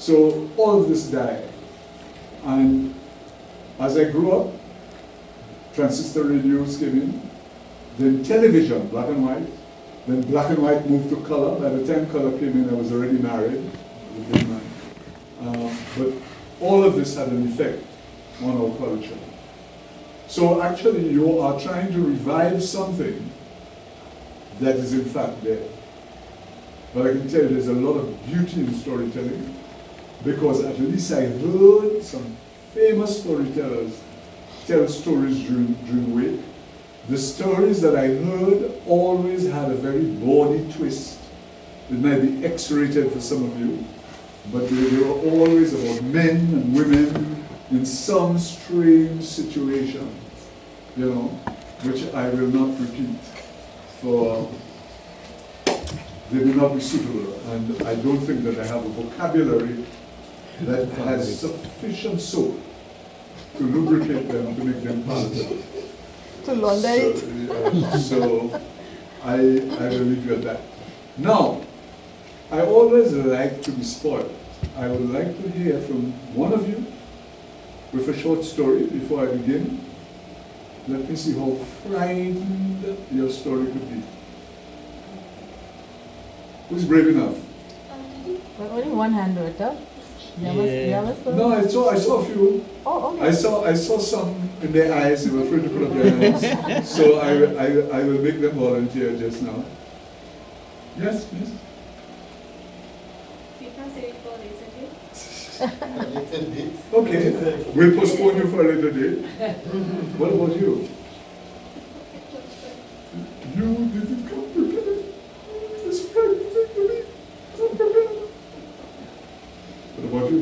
So all of this died. And as I grew up, transistor radios came in, then television, black and white, then black and white moved to color. By the time color came in, I was already married, a big man. But all of this had an effect on our culture. So actually you are trying to revive something that is in fact dead. But I can tell you there's a lot of beauty in storytelling, because at least I heard some famous storytellers tell stories during the week. The stories that I heard always had a very bawdy twist. It might be X-rated for some of you, but they were always about men and women in some strange situation, you know, which I will not repeat, for they will not be suitable, and I don't think that I have a vocabulary that has sufficient soap to lubricate them, to make them palatable. To launder it. So I will leave you at that. Now, I always like to be spoiled. I would like to hear from one of you with a short story before I begin. Let me see how frightened your story could be. Who's brave enough? But only one hand, Rita. You have a story? No, I saw a few. Oh, okay. I saw some in their eyes. They were afraid to put up their hands. So I will make them volunteer just now. Yes, yes. You can say it for later date. Okay, we'll postpone you for a later date. What about you? You didn't come prepared. It's frightening to me. Come prepared. What about you?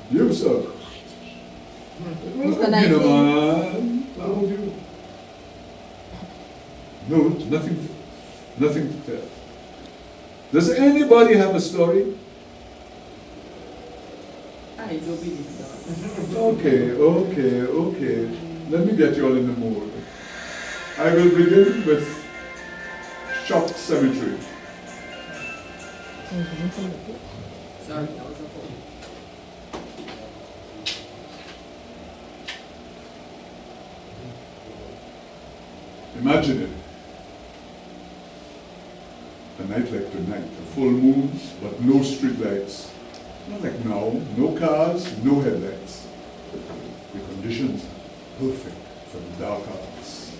You, sir. Mr. 19. Man. What about you? No, nothing to tell. Does anybody have a story? Okay. Let me get you all in the mood. I will begin with Shock Cemetery. Sorry, that was a phone. Imagine it. A night like tonight, a full moon, but no street lights. Not like now, no cars, no headlights. The conditions are perfect for the dark hours.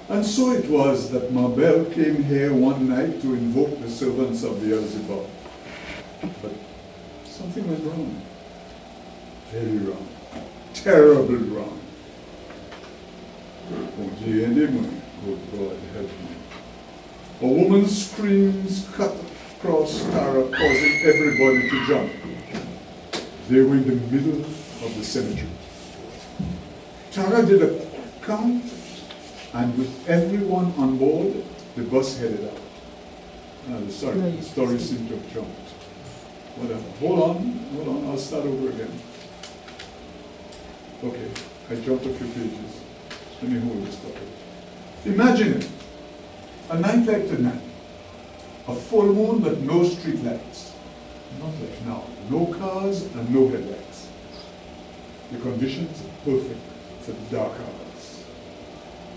And so it was that Mabel came here one night to invoke the servants of Beelzebub. But something went wrong. Very wrong. Terribly wrong. Oh dear, good God, help me. A woman's screams cut across Tara, causing everybody to jump. They were in the middle of the cemetery. Tara did a count, and with everyone on board, the bus headed out. The story seemed to have jumped. Whatever. Hold on, I'll start over again. Okay, I jumped a few pages. Let me hold this topic. Imagine it. A night like tonight. A full moon but no street lights. Not like now. No cars and no headlights. The conditions are perfect for the dark hours.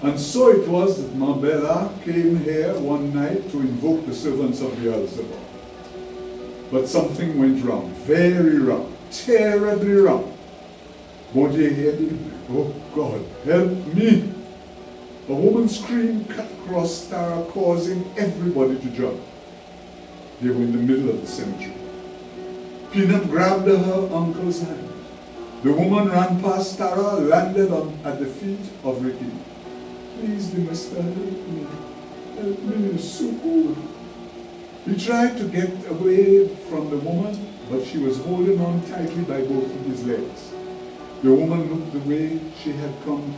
And so it was that Marbella came here one night to invoke the servants of Beelzebub. But something went wrong. Very wrong. Terribly wrong. Won't you hear me? Oh God, help me. A woman's scream cut across Tara, causing everybody to jump. They were in the middle of the cemetery. Peanut grabbed her uncle's hand. The woman ran past Tara, landed at the feet of Ricky. Please, mister, help me. Help me, it's so cold. He tried to get away from the woman, but she was holding on tightly by both of his legs. The woman looked the way she had come.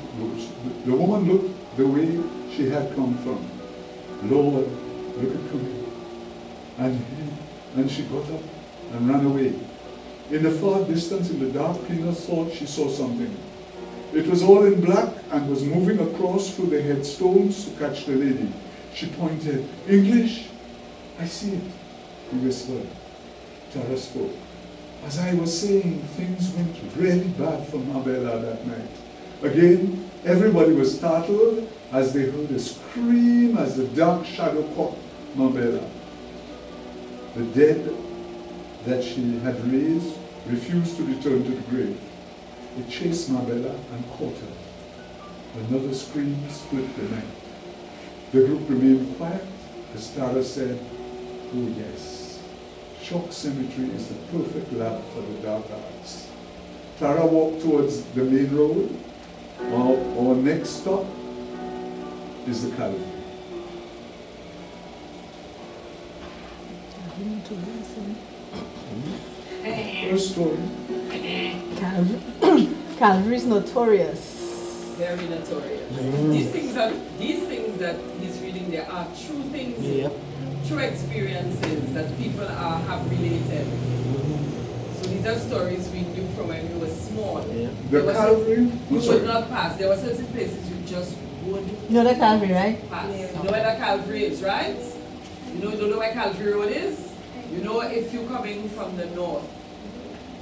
The woman looked the way she had come from. Lord, look at coming. And she got up and ran away. In the far distance, in the dark, Pina thought she saw something. It was all in black and was moving across through the headstones to catch the lady. She pointed. English? I see it, he whispered. Tara spoke. As I was saying, things went really bad for Marbella that night. Again, everybody was startled as they heard a scream as the dark shadow caught Marbella. The dead that she had raised refused to return to the grave. It chased Marbella and caught her. Another scream split the night. The group remained quiet as Tara said, "Oh yes, Shock Cemetery is the perfect lab for the dark arts." Tara walked towards the main road. Our next stop is the Calvary. First story. Calvary is notorious. Very notorious. These things that he's reading there are true things, true experiences that people have related. So these are stories we knew from when we were small. The Calvary? We would not pass. There were certain places you just would You know the Calvary, right? pass. You know where the Calvary is, right? You know where Calvary Road is? You know, if you're coming from the north,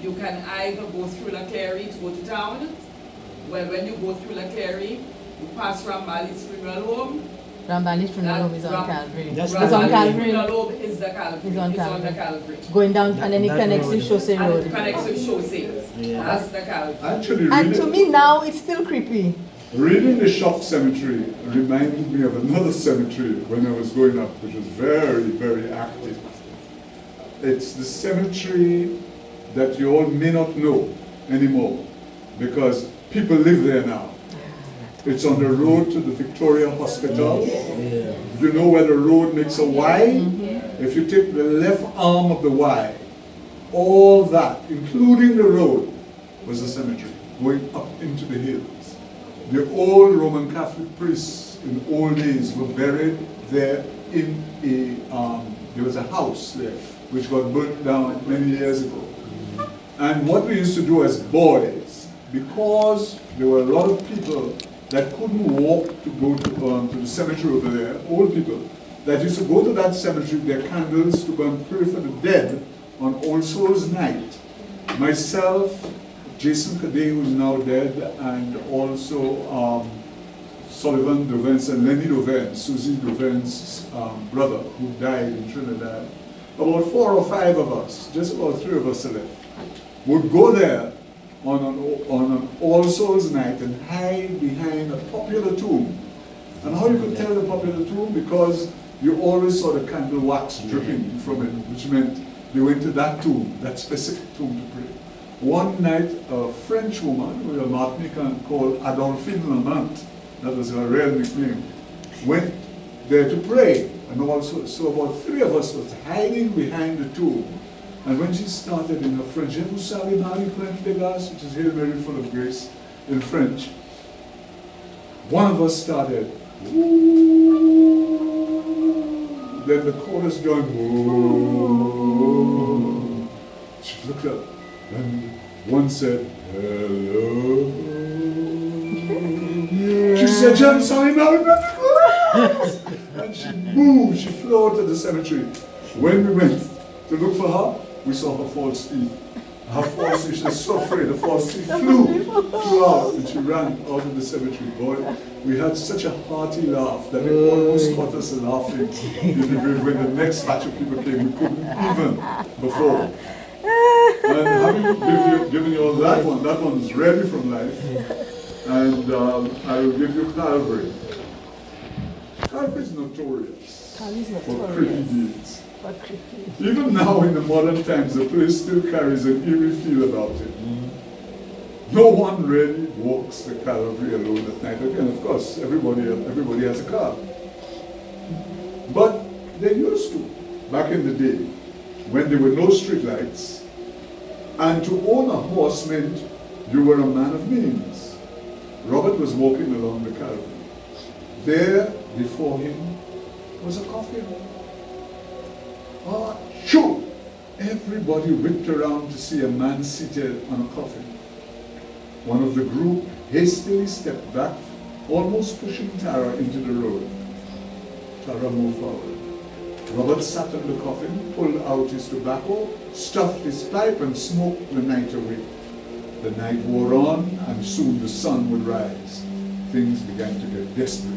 you can either go through La Clary to go to town. Well, when you go through La Clary, you pass Rambali's funeral home. Rambali's funeral home is on Calvary. That's It's on Calvary. Funeral home is the Calvary. It's on It's on the Calvary. Calvary. Going down and then it That connects road. to Chaussee And it Road. connects with Chaussee. Yeah. That's the Calvary. Actually, And to me now, it's still creepy. reading the Shock Cemetery reminded me of another cemetery when I was growing up, which was very, very active. It's the cemetery that you all may not know anymore because people live there now. It's on the road to the Victoria Hospital. Yeah. You know where the road makes a Y? If you take the left arm of the Y, all that, including the road, was a cemetery going up into the hills. The old Roman Catholic priests in the old days were buried there in there was a house there which got burnt down many years ago. And what we used to do as boys, because there were a lot of people that couldn't walk to go to the cemetery over there, old people, that used to go to that cemetery with their candles to go and pray for the dead on All Souls Night. Myself, Jason Cadet, who's now dead, and also Sullivan Dovens and Lenny Dovens, Susie Dovens' brother, who died in Trinidad. About 4 or 5 of us, just about 3 of us left, would go there on an All Souls Night and hide behind a popular tomb. And how you could tell the popular tomb? Because you always saw the candle wax dripping from it, which meant they went to that tomb, that specific tomb to pray. One night, a French woman with a Martinican called Adolphine Lamont, that was her real nickname, went there to pray. And also, so about 3 of us was hiding behind the tomb. And when she started in her French, Je vous salue Marie, pleine de grâce, which is Hail Mary, full of grace, in French, one of us started, "Ooh." Then the chorus joined, "Ooh." She looked up, and one said, "Hello." She said, "Je vous salue Marie, pleine de grâce." And she moved, she flew to the cemetery. When we went to look for her, we saw her false teeth. Her false teeth, she was so afraid, the false teeth flew out, and she ran out of the cemetery. Boy, we had such a hearty laugh that it almost caught us laughing. When the next batch of people came, we couldn't even before. And having given you all that one is really from life. And I will give you Calvary. Calvary is notorious Calvary is for creepy notorious. deeds. But creepy. Even now in the modern times, the place still carries an eerie feel about it. No one really walks the Calvary alone at night. Again, of course, everybody has a car. But they used to, back in the day, when there were no street lights, and to own a horse meant you were a man of means. Robert was walking along the Calvary. There, before him, was a coffin. Shoo! Everybody whipped around to see a man seated on a coffin. One of the group hastily stepped back, almost pushing Tara into the road. Tara moved forward. Robert sat on the coffin, pulled out his tobacco, stuffed his pipe, and smoked the night away. The night wore on, and soon the sun would rise. Things began to get desperate.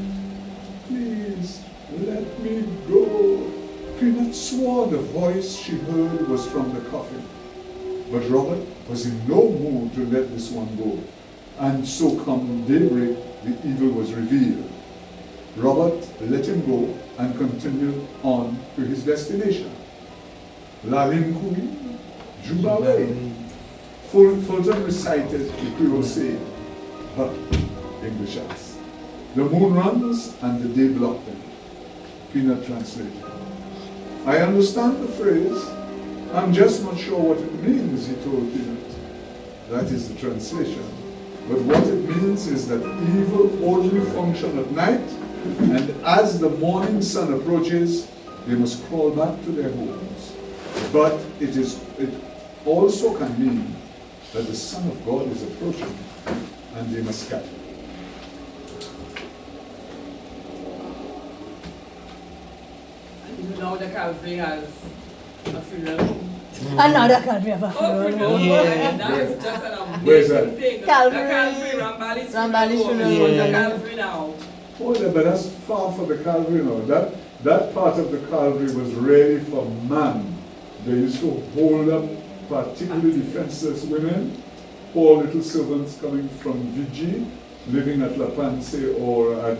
Please, let me go. Peanut swore the voice she heard was from the coffin. But Robert was in no mood to let this one go. And so come daybreak, the evil was revealed. Robert let him go and continued on to his destination. Lalim Kui, Jubawe. Fulton recited the Creole saying, English as, the moon runs and the day blocked them. Peanut translated. I understand the phrase. I'm just not sure what it means, he told Peanut. That is the translation. But what it means is that evil only function at night, and as the morning sun approaches, they must crawl back to their homes. But it also can mean that the Son of God is approaching, and they must scatter. You know the Calvary has a funeral home. Another country of a Oh, funeral funeral home. home. Yeah. That is just an Where's that? amazing thing. Calvary. The Calvary, Rambali's Rambali's funeral funeral home. home. The Calvary now. Oh, yeah, but that's far from the Calvary now. That part of the Calvary was really for man. They used to hold up particularly defenseless women, poor little servants coming from Vigi, living at La Panse or at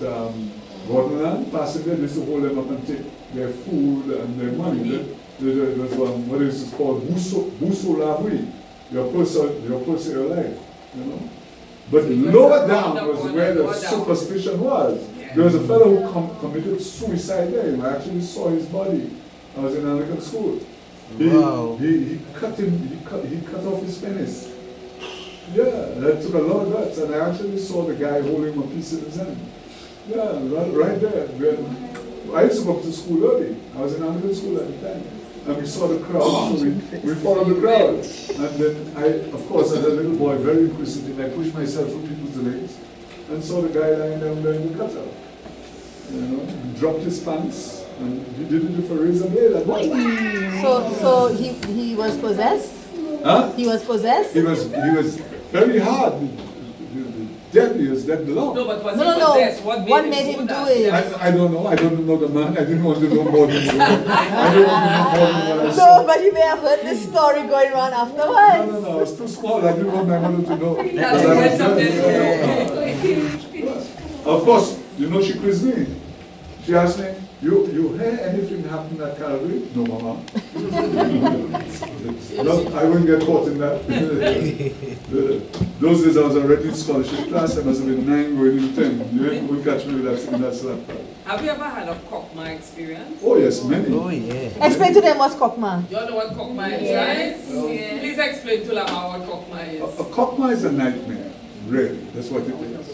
Gordonland, passing there, they used to hold them up and take their food and their money. There was what is called Busso la Rue, your purse of your life, you know. But lower down was where the superstition was. There was a fellow who committed suicide there. I actually saw his body. I was in Anglican school. He cut off his penis. Yeah, that took a lot of guts, and I actually saw the guy holding a piece in his hand. Yeah, right there. I used to go to school early. I was in Anglican school at the time. And we saw the crowd, so we followed the crowd. And then I, of course, as a little boy, very inquisitive, I pushed myself through people's legs and saw the guy lying down there in the cutout. You know, he dropped his pants, and he did it for a reason later. So he was possessed? Huh? He was possessed? He was very hard. Deadly as dead belong. No, but was No, he no, possessed? no. What made him do do that? it? I don't know. I don't know the man. I didn't want to know more than you. I don't want to know more than what I No, saw. but you may have heard this story going on No, afterwards. I was too small. I didn't want my mother to know. That's that I why was something. dead. Of course, you know she quizzed me. She asked me, you hear anything happen at Calvary? No, Mama. No, I wouldn't get caught in that. Those days I was already in scholarship class. I must have been 9 going in 10. You wouldn't catch me with that in that slap. Have you ever had a cockma experience? Oh yes, many. Oh, yeah. Explain to them what's cockman. You all know what cockma is, right? Yes. Please explain to Lama what cockma is. A cockma is a nightmare, really. That's what it is.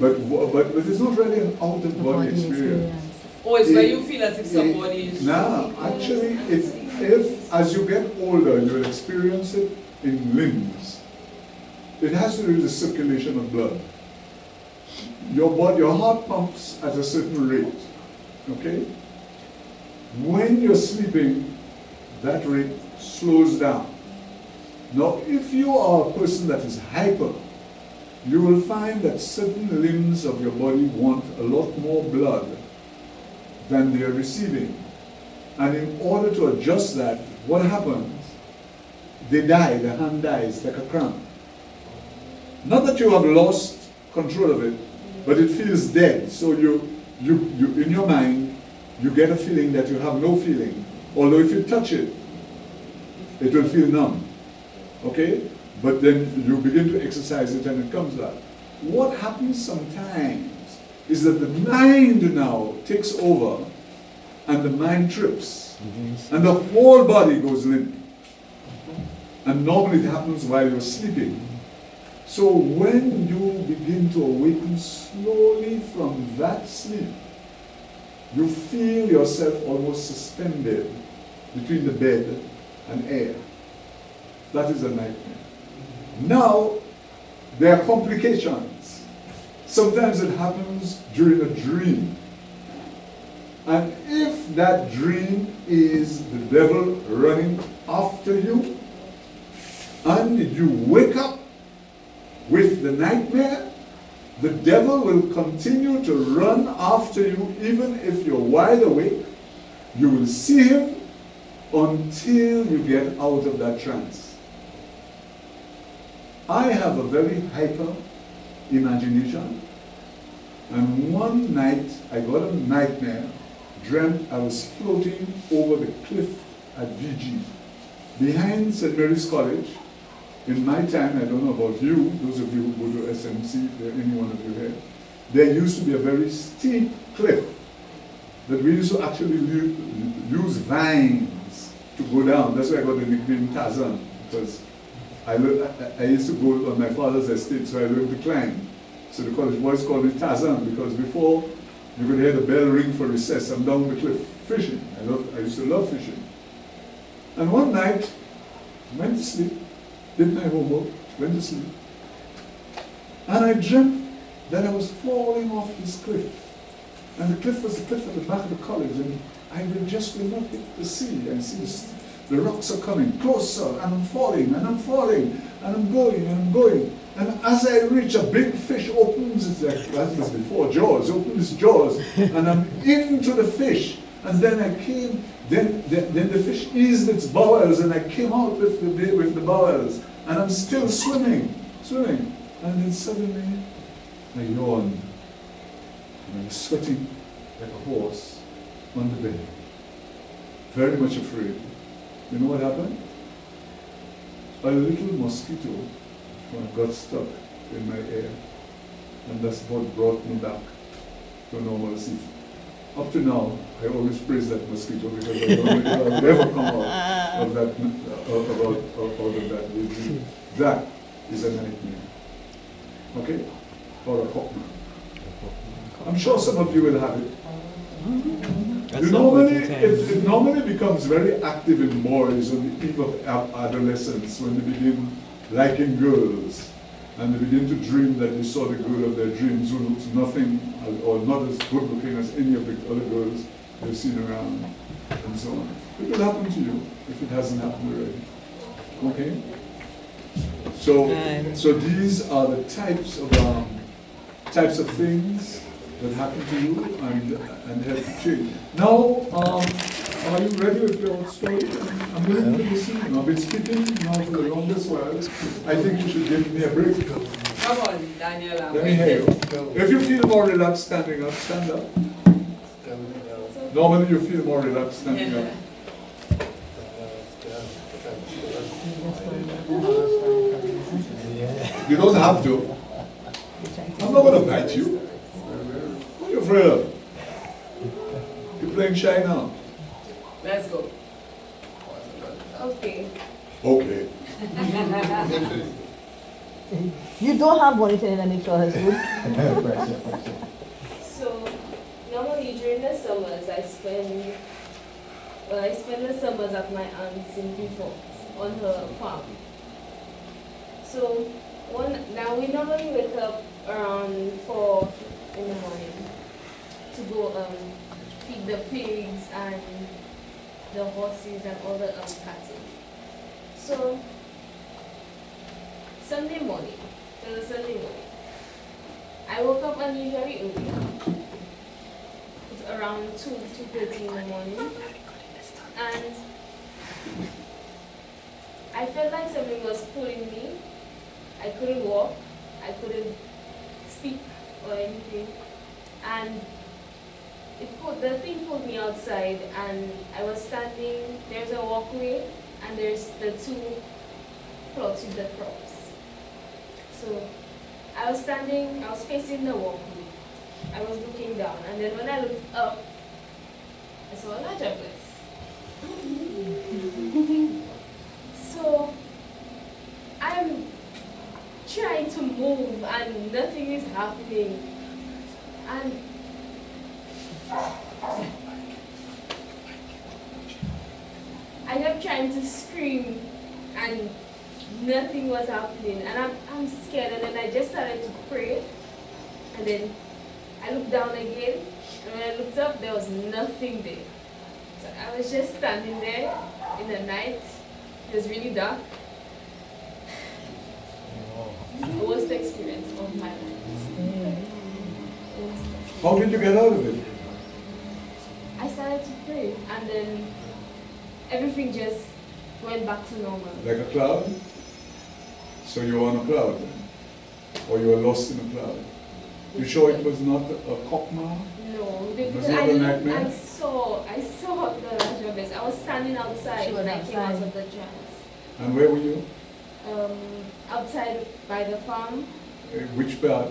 But it's not really an out-of-body experience. Oh, it's where you feel as if somebody is... No, actually, if as you get older, you'll experience it in limbs. It has to do with the circulation of blood. Your heart pumps at a certain rate, okay? When you're sleeping, that rate slows down. Now, if you are a person that is hyper, you will find that certain limbs of your body want a lot more blood than they are receiving. And in order to adjust that, what happens? They die, the hand dies like a cramp. Not that you have lost control of it, but it feels dead. So you in your mind, you get a feeling that you have no feeling. Although if you touch it, it will feel numb. Okay? But then you begin to exercise it and it comes back. What happens sometimes is that the mind now takes over and the mind trips. And the whole body goes limp. And normally it happens while you're sleeping. So when you begin to awaken slowly from that sleep, you feel yourself almost suspended between the bed and air. That is a nightmare. Now, there are complications. Sometimes it happens during a dream. And if if that dream is the devil running after you, and you wake up with the nightmare, the devil will continue to run after you even if you're wide awake. You will see him until you get out of that trance. I have a very hyper imagination, and one night I got a nightmare, dreamt I was floating over the cliff at VG, behind St. Mary's College. In my time, I don't know about you, those of you who go to SMC, if there any one of you here, there used to be a very steep cliff that we used to actually use vines to go down. That's why I got the nickname Tarzan, because I used to go on my father's estate, so I learned to climb. So the college boys called me Tarzan, because before you could hear the bell ring for recess, I'm down the cliff fishing. I used to love fishing. And one night, I went to sleep, did my homework, went to sleep, and I dreamt that I was falling off this cliff. And the cliff was the cliff at the back of the college, and I will not get to see. I see the rocks are coming closer, and I'm falling, and I'm falling, and I'm going, and I'm going. And as I reach, a big fish opens its, that was before Jaws, opens its jaws, and I'm into the fish. And then I came, then the fish eased its bowels, and I came out with the bowels, and I'm still swimming, and then suddenly I yawned, and I was sweating like a horse on the bed, very much afraid. You know what happened? A little mosquito got stuck in my ear, and that's what brought me back to normalcy. Up to now, I always praise that mosquito because I don't know if I'll ever come out of that, out of that regime. That is a nightmare. Okay? Or a hawkman. I'm sure some of you will have it. It normally becomes very active in boys on the eve of adolescence when they begin liking girls. And they begin to dream that they saw the girl of their dreams who looks nothing or not as good looking as any of the other girls they've seen around, and so on. It will happen to you if it hasn't happened already. Okay? So these are the types of things that happen to you and help to change. Now, are you ready with your story? I'm willing to listen. I've been speaking now for the longest while. I think you should give me a break. Come on, Daniel. Let me hear you. If you feel more relaxed standing up, stand up. Normally you feel more relaxed standing up. You don't have to. I'm not going to bite you. What are you afraid of? You're playing shy now. Let's go. Okay. Okay. You don't have monitoring and make sure it's good. So normally during the summers I spend the summers at my aunt's in Beaufort on her farm. So now we normally wake up around 4 in the morning to go feed the pigs and the horses and all the cattle. So Sunday morning, I woke up unusually early. It's around 2:30 in the morning, and I felt like something was pulling me. I couldn't walk, I couldn't speak or anything, and the thing pulled me outside, and I was standing. There's a walkway, and there's the 2 plots with the crops. So I was facing the walkway. I was looking down, and then when I looked up, I saw a larger place. So I'm trying to move, and nothing is happening. And I kept trying to scream, and nothing was happening, and I'm scared, and then I just started to pray, and then I looked down again, and when I looked up, there was nothing there. So I was just standing there in the night. It was really dark. The worst experience of my life. How did you get out of it? I started to pray, and then everything just went back to normal. Like a cloud? So you were on a cloud then? Or you were lost in a cloud? You sure it was not a copma? No, Was because it a nightmare? I saw the Rajabes. I was standing outside She was when I came out outside. of the trance. And where were you? Outside by the farm. Which part?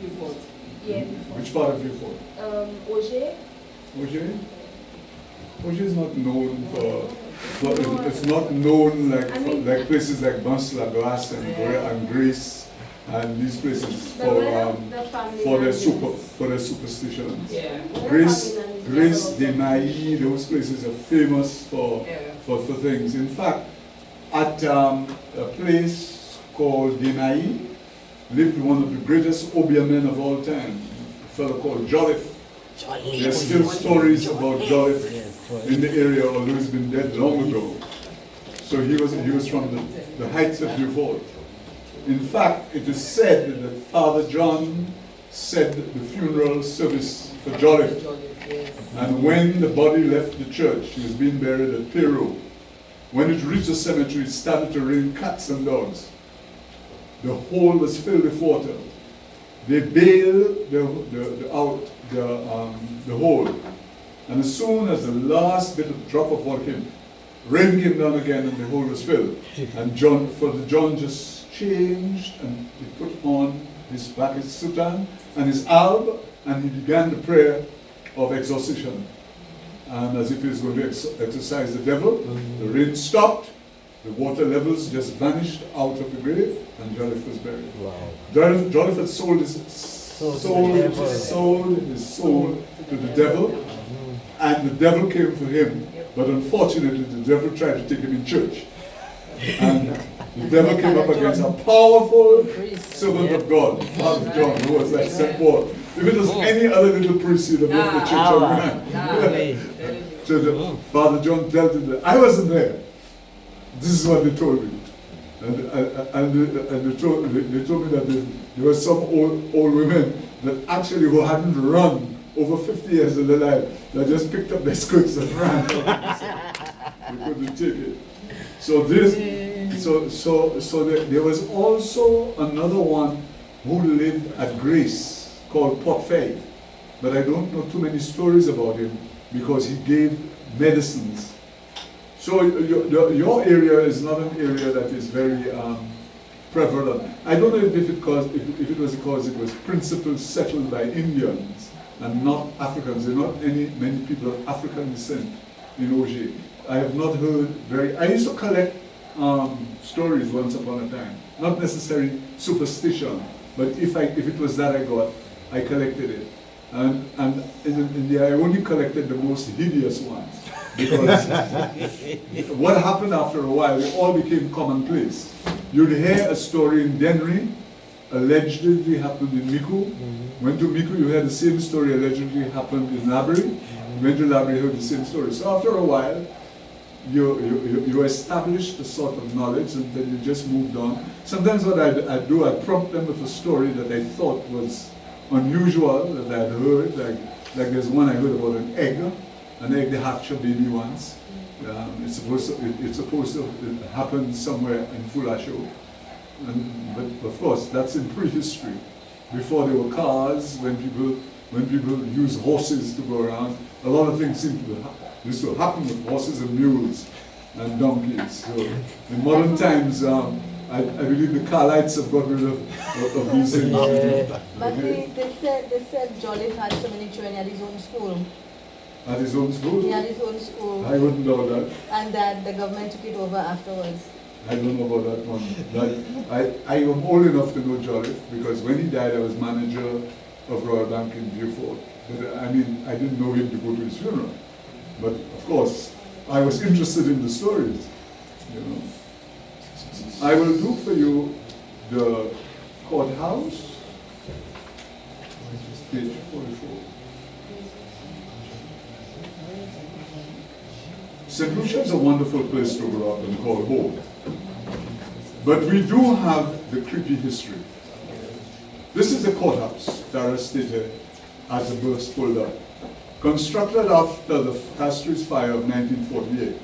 Before. Yeah, before. Which part of Beaufort? Auger. Auger? Auger is not known it's not known like I mean- like places like Bans-la-Glace and Greece and these places But where for the family for their land is. for their superstitions. Yeah. Where Greece, the family land is Greece, also. Denaï, those places are famous for Yeah. things. In fact, at a place called Denaï lived one of the greatest obeah men of all time, a fellow called Jolliffe. There's still stories about Jolliffe in the area, although he's been dead long ago. So he was from the heights of Beaufort. In fact, it is said that Father John said the funeral service for Jolliffe. And when the body left the church, he was being buried at Peru. When it reached the cemetery, it started to rain cats and dogs. The hole was filled with water. They bailed the hole. And as soon as the last bit of drop of water came, rain came down again and the hole was filled. And John just changed and he put on his soutane and his alb and he began the prayer of exorcism. And as if he was going to exorcise the devil, the rain stopped, the water levels just vanished out of the grave, and Jolliffe was buried. Wow. Jolliffe had sold his soul to the devil, and the devil came for him. But unfortunately, the devil tried to take him in church. And the devil came up against a powerful servant of God, Father John, who was like St. Paul. If it was any other little priest, he'd have left the church overnight. So Father John dealt with it. I wasn't there. This is what they told me. And they told me that there were some old women that actually who hadn't run over 50 years of their life, that just picked up their skirts and ran. They couldn't take it. So there was also another one who lived at Grace called Port Faith, but I don't know too many stories about him because he gave medicines. So your area is not an area that is very prevalent. I don't know if it was because it was principally settled by Indians and not Africans. There are not many people of African descent in Auger. I have not heard I used to collect stories once upon a time. Not necessarily superstition, but if it was that I collected it. And in India, I only collected the most hideous ones. Because what happened after a while, they all became commonplace. You'd hear a story in Denry, allegedly happened in Miku. Went to Miku, you heard the same story allegedly happened in Labri. Went to Labri, heard the same story. So after a while, you established a sort of knowledge and then you just moved on. Sometimes what I'd do, I'd prompt them with a story that I thought was unusual, that I'd heard, like there's one I heard about an egg that hatched a baby once. It's supposed to happen somewhere in Fulasho. But of course, that's in prehistory. Before there were cars, when people used horses to go around, a lot of things used to happen with horses and mules and donkeys. So in modern times, I believe the Carlites have got rid of these things. But they said Jolliffe had so many children at his own school. At his own school? He had his own school. I wouldn't know that. And that the government took it over afterwards. I don't know about that one. But I am old enough to know Jolliffe because when he died, I was manager of Royal Bank in Beaufort. But I didn't know him to go to his funeral. But of course, I was interested in the stories. You know. I will do for you the courthouse, page 44. St. Lucia is a wonderful place to grow up and call home. But we do have the creepy history. This is the courthouse, Tara stated as the burst pulled up. Constructed after the Castries fire of 1948,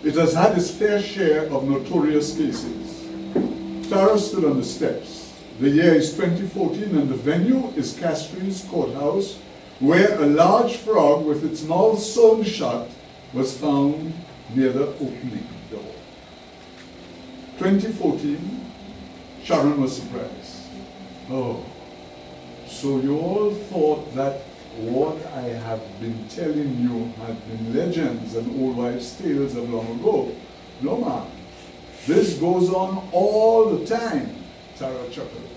it has had its fair share of notorious cases. Tara stood on the steps. The year is 2014 and the venue is Castries Courthouse, where a large frog with its mouth sewn shut was found near the opening door. 2014, Sharon was surprised. Oh, so you all thought that what I have been telling you had been legends and old wives' tales of long ago. No, ma'am. This goes on all the time, Tara chuckled.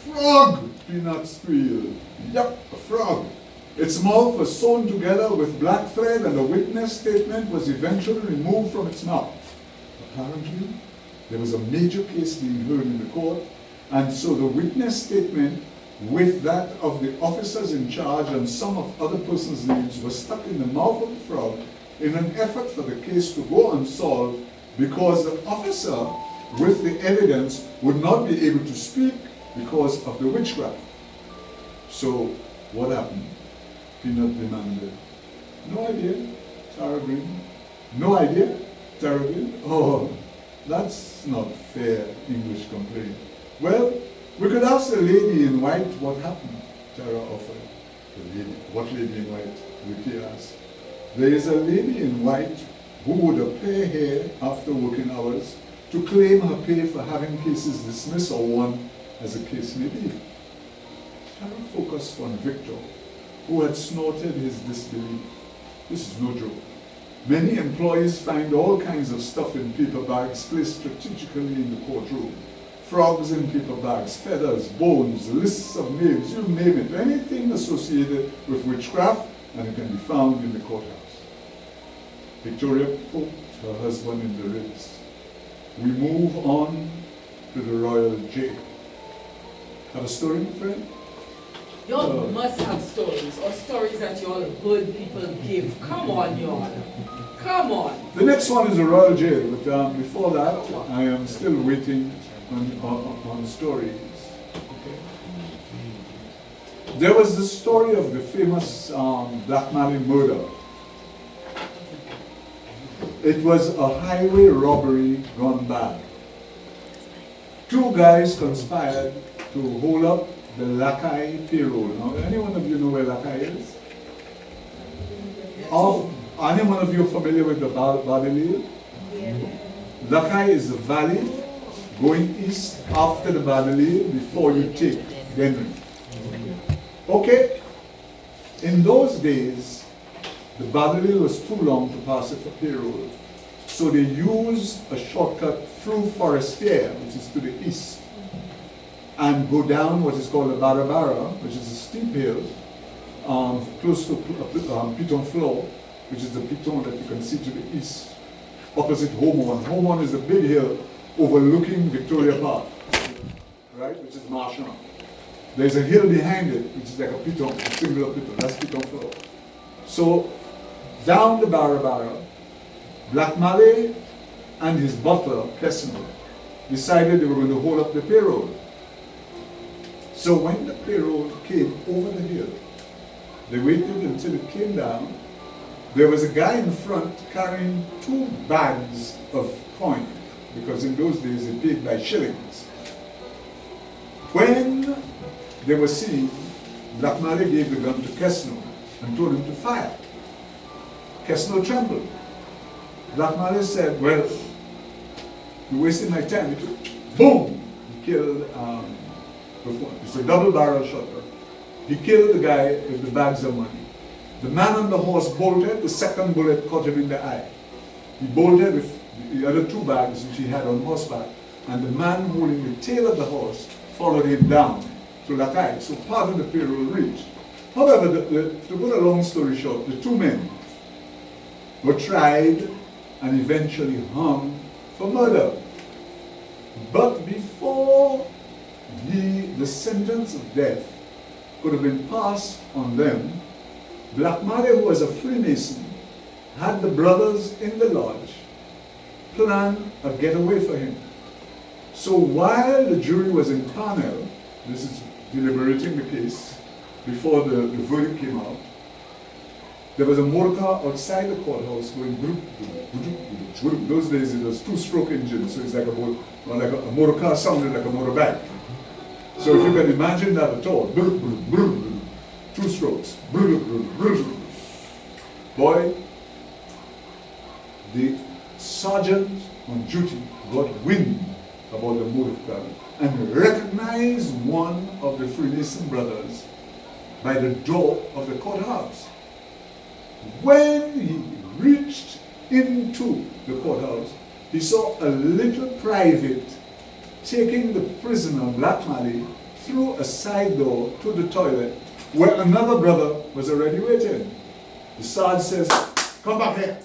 Frog, Peanut squealed. Yup, a frog. Its mouth was sewn together with black thread and a witness statement was eventually removed from its mouth. Apparently, there was a major case being heard in the court, and so the witness statement with that of the officers in charge and some of other persons' names was stuck in the mouth of the frog in an effort for the case to go unsolved because the officer with the evidence would not be able to speak because of the witchcraft. So, what happened? Peanut demanded. No idea, Tara grinned. No idea, Tara grinned. Oh, that's not fair, English complained. Well, we could ask the lady in white what happened, Tara offered. The lady, what lady in white? Ricky asked. There is a lady in white who would appear here after working hours to claim her pay for having cases dismissed or won as a case may be. Tara focused on Victor, who had snorted his disbelief. This is no joke. Many employees find all kinds of stuff in paper bags placed strategically in the courtroom. Frogs in paper bags, feathers, bones, lists of names, you name it, anything associated with witchcraft, and it can be found in the courthouse. Victoria poked her husband in the ribs. We move on to the royal jail. Have a story, my friend? Y'all must have stories, or stories that y'all heard people give. Come on, y'all. Come on. The next one is the royal jail, but before that, I am still waiting on stories. Okay. There was the story of the famous Black Mally murder. It was a highway robbery gone bad. Two guys conspired to hold up the Lakai payroll. Now, any one of you know where Lakai is? Any one of you familiar with the Babylon? Lakai is the valley going east after the Babylon before you take Denry. Okay, in those days, the Babylon was too long to pass it for payroll. So they used a shortcut through Forestier, which is to the east, and go down what is called the Barabara, which is a steep hill, close to Piton Floor, which is the Piton that you can see to the east, opposite Homon. Homon is a big hill overlooking Victoria Park, right, which is Marchand. There's a hill behind it, which is like a Piton, a singular Piton, that's Piton Floor. So, down the Barabara, Black Mally and his butler, Pesno, decided they were going to hold up the payroll. So when the payroll came over the hill, they waited until it came down. There was a guy in front carrying 2 bags of coin, because in those days they paid by shillings. When they were seen, Black Mally gave the gun to Kesno and told him to fire. Kesno trembled. Black Mally said, well, you're wasting my time. Boom! He killed, it's a double-barrel shotgun. He killed the guy with the bags of money. The man on the horse bolted, the second bullet caught him in the eye. He bolted with the other 2 bags which he had on horseback, and the man holding the tail of the horse followed him down to Lakai. So part of the payroll reached. However, to put a long story short, the 2 men were tried and eventually hung for murder. But before the sentence of death could have been passed on them, Black Mally, who was a Freemason, had the brothers in the lodge plan a getaway for him. So while the jury was in panel, this is deliberating the case before the verdict came out, there was a motor car outside the courthouse going broop, broop, broop, broop, broop. Those days it was two-stroke engine, so it's like a motor car sounded like a motorbike. So if you can imagine that at all, broop, broop, broop, broop, two strokes, broop, broop, broop, broop. Boy, the sergeant on duty got wind about the motor car and recognized one of the Freemason brothers by the door of the courthouse. When he reached into the courthouse, he saw a little private taking the prisoner, Black Mally, through a side door to the toilet where another brother was already waiting. The sergeant says, "Come back here."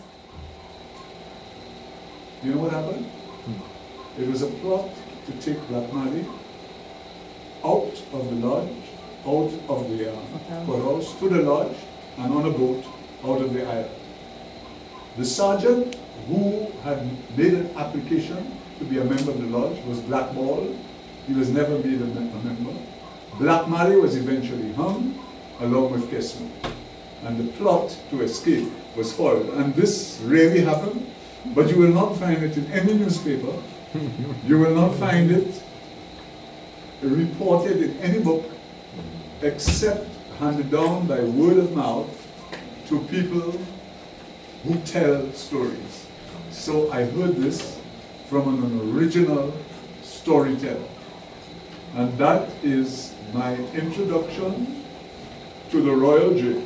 You know what happened? It was a plot to take Black Mally out of the lodge, out of the courthouse, to the lodge, and on a boat out of the island. The sergeant who had made an application to be a member of the lodge was blackballed. He was never made a member. Black Mally was eventually hung along with Kesman. And the plot to escape was foiled. And this really happened, but you will not find it in any newspaper. You will not find it reported in any book except handed down by word of mouth to people who tell stories. So I heard this from an original storyteller. And that is my introduction to the Royal Jail.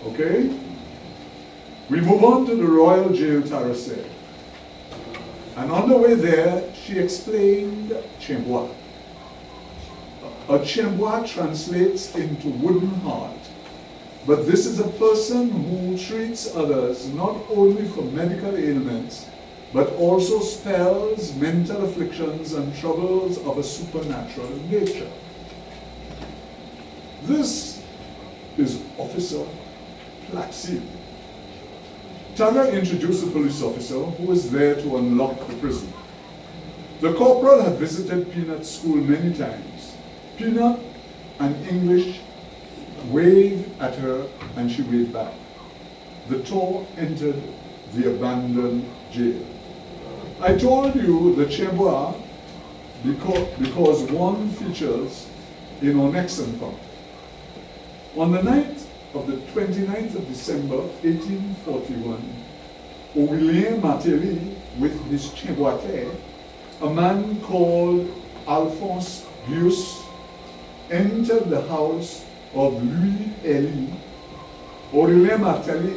Okay? We move on to the Royal Jail, Tara said. And on the way there, she explained Chembois. A Chembois translates into wooden heart. But this is a person who treats others not only for medical ailments, but also spells, mental afflictions, and troubles of a supernatural nature. This is Officer Plaxi. Tara introduced the police officer who was there to unlock the prison. The corporal had visited Peanut's school many times. Peanut, an English, waved at her and she waved back. The tour entered the abandoned jail. I told you the Chembois because one features in our next encounter. On the night of the 29th of December 1841, Aurélien Martelly with his Chembois, a man called Alphonse Bius, entered the house of Louis Elie. Aurélien Martelly